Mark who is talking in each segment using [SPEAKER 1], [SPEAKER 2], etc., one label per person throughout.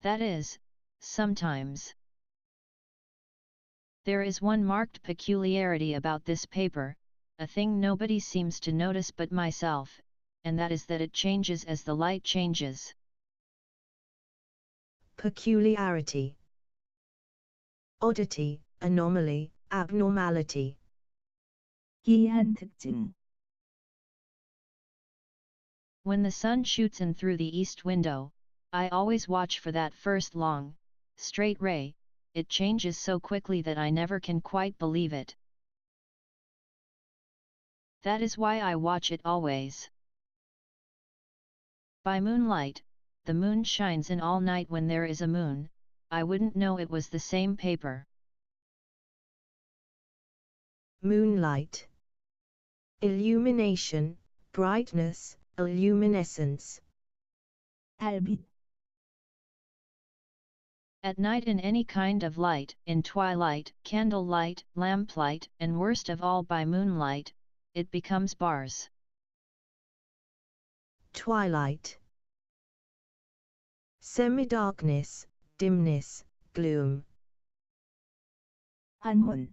[SPEAKER 1] That is, sometimes. There is one marked peculiarity about this paper, a thing nobody seems to notice but myself, and that is that it changes as the light changes.
[SPEAKER 2] Peculiarity. Oddity, anomaly, abnormality.
[SPEAKER 3] 기이한 특징.
[SPEAKER 1] When the sun shoots in through the east window, I always watch for that first long, straight ray. It changes so quickly that I never can quite believe it. That is why I watch it always. By moonlight, the moon shines in all night when there is a moon, I wouldn't know it was the same paper.
[SPEAKER 2] Moonlight. Illumination, brightness, illuminescence.
[SPEAKER 3] 달빛.
[SPEAKER 1] At night in any kind of light, in twilight, candlelight, lamplight, and worst of all by moonlight, it becomes bars.
[SPEAKER 2] Twilight. Semi-darkness, dimness, gloom.
[SPEAKER 3] 환혼.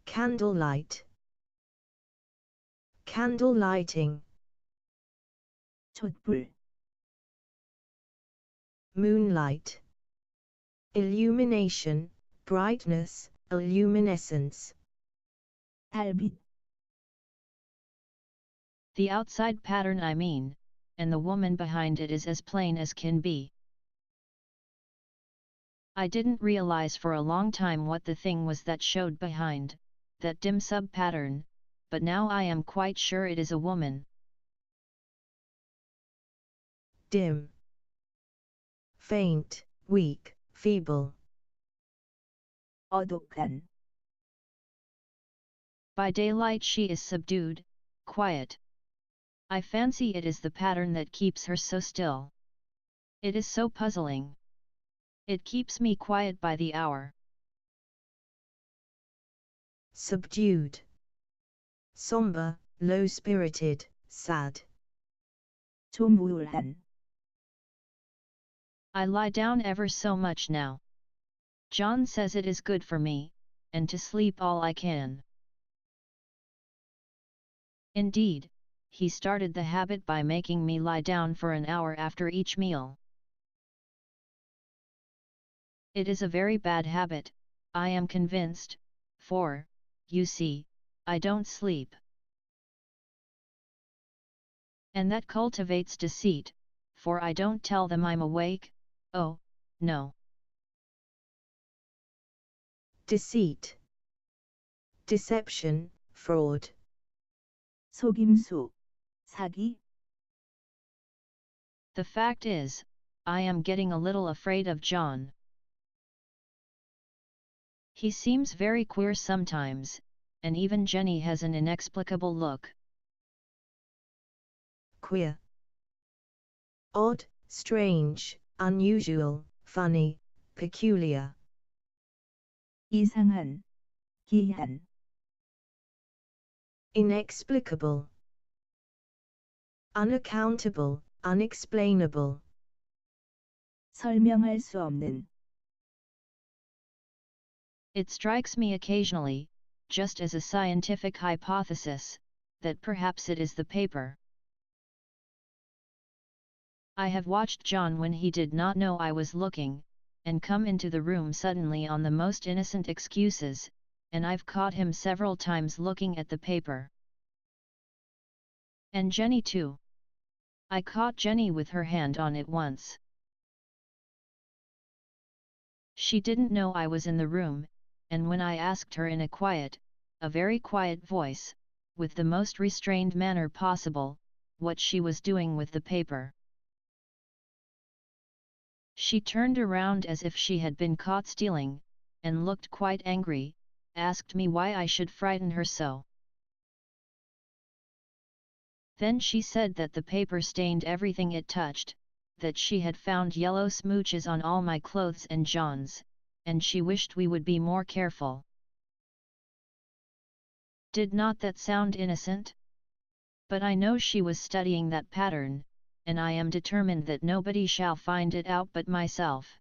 [SPEAKER 2] Candlelight. Candle lighting.
[SPEAKER 3] 촛불.
[SPEAKER 2] Moonlight. Illumination, brightness, illuminescence.
[SPEAKER 3] 달빛.
[SPEAKER 1] The outside pattern I mean, and the woman behind it is as plain as can be. I didn't realize for a long time what the thing was that showed behind, that dim sub-pattern, but now I am quite sure it is a woman.
[SPEAKER 2] Dim. Faint, weak, feeble.
[SPEAKER 3] 어둑한.
[SPEAKER 1] By daylight she is subdued, quiet. I fancy it is the pattern that keeps her so still. It is so puzzling. It keeps me quiet by the hour.
[SPEAKER 2] Subdued. Somber, low-spirited, sad.
[SPEAKER 3] 좀 우울한.
[SPEAKER 1] I lie down ever so much now. John says it is good for me, and to sleep all I can. Indeed, he started the habit by making me lie down for an hour after each meal. It is a very bad habit, I am convinced, for, you see, I don't sleep. And that cultivates deceit, for I don't tell them I'm awake, oh, no.
[SPEAKER 2] Deceit. Deception, fraud.
[SPEAKER 3] 속임수. 사기.
[SPEAKER 1] The fact is, I am getting a little afraid of John. He seems very queer sometimes, and even Jenny has an inexplicable look.
[SPEAKER 2] Queer. Odd, strange, unusual, funny, peculiar.
[SPEAKER 3] 이상한. 기이한.
[SPEAKER 2] Inexplicable. Unaccountable, unexplainable.
[SPEAKER 3] 설명할 수 없는.
[SPEAKER 1] It strikes me occasionally, just as a scientific hypothesis, that perhaps it is the paper. I have watched John when he did not know I was looking, and come into the room suddenly on the most innocent excuses, and I've caught him several times looking at the paper. And Jenny too. I caught Jenny with her hand on it once. She didn't know I was in the room, and when I asked her in a very quiet voice, with the most restrained manner possible, what she was doing with the paper, she turned around as if she had been caught stealing, and looked quite angry, asked me why I should frighten her so. Then she said that the paper stained everything it touched, that she had found yellow smooches on all my clothes and John's, and she wished we would be more careful. Did not that sound innocent? But I know she was studying that pattern, and I am determined that nobody shall find it out but myself.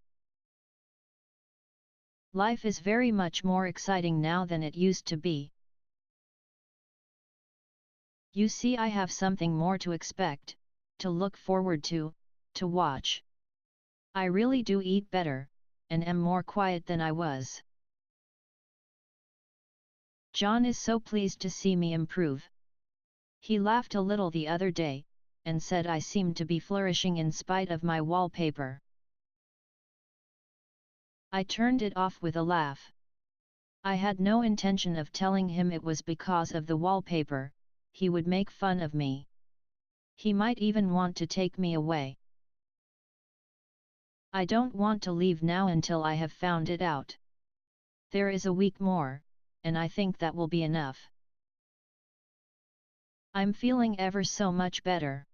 [SPEAKER 1] Life is very much more exciting now than it used to be. You see, I have something more to expect, to look forward to watch. I really do eat better, and am more quiet than I was. John is so pleased to see me improve. He laughed a little the other day, and said I seemed to be flourishing in spite of my wallpaper. I turned it off with a laugh. I had no intention of telling him it was because of the wallpaper. He would make fun of me. He might even want to take me away. I don't want to leave now until I have found it out. There is a week more, and I think that will be enough. I'm feeling ever so much better.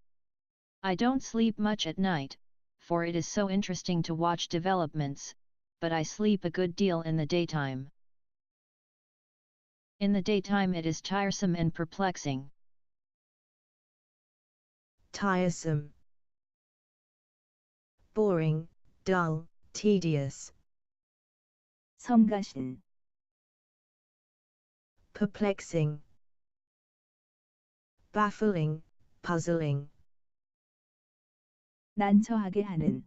[SPEAKER 1] I don't sleep much at night, for it is so interesting to watch developments, but I sleep a good deal in the daytime. In the daytime it is tiresome and perplexing.
[SPEAKER 2] Tiresome. Boring, dull, tedious.
[SPEAKER 3] 성가신,
[SPEAKER 2] Perplexing. Baffling, puzzling.
[SPEAKER 3] 난처하게 하는,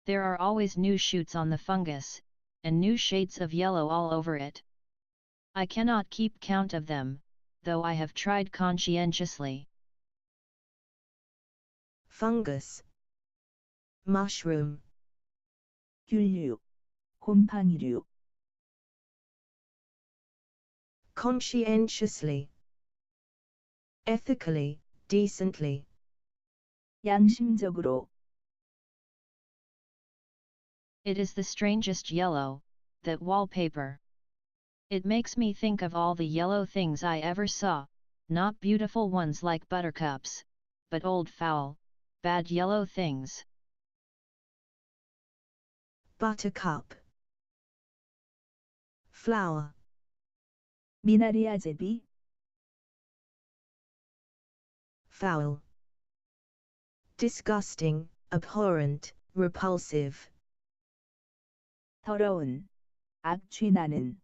[SPEAKER 1] There are always new shoots on the fungus, and new shades of yellow all over it. I cannot keep count of them, though I have tried conscientiously.
[SPEAKER 2] Fungus. Mushroom.
[SPEAKER 3] 균류, 곰팡이류,
[SPEAKER 2] Conscientiously. Ethically, decently.
[SPEAKER 3] 양심적으로,
[SPEAKER 1] It is the strangest yellow, that wallpaper. It makes me think of all the yellow things I ever saw, not beautiful ones like buttercups, but old foul, bad yellow things.
[SPEAKER 2] Buttercup. Flower.
[SPEAKER 3] 미나리아 제비,
[SPEAKER 2] Foul. Disgusting, abhorrent, repulsive.
[SPEAKER 3] 더러운, 악취나는,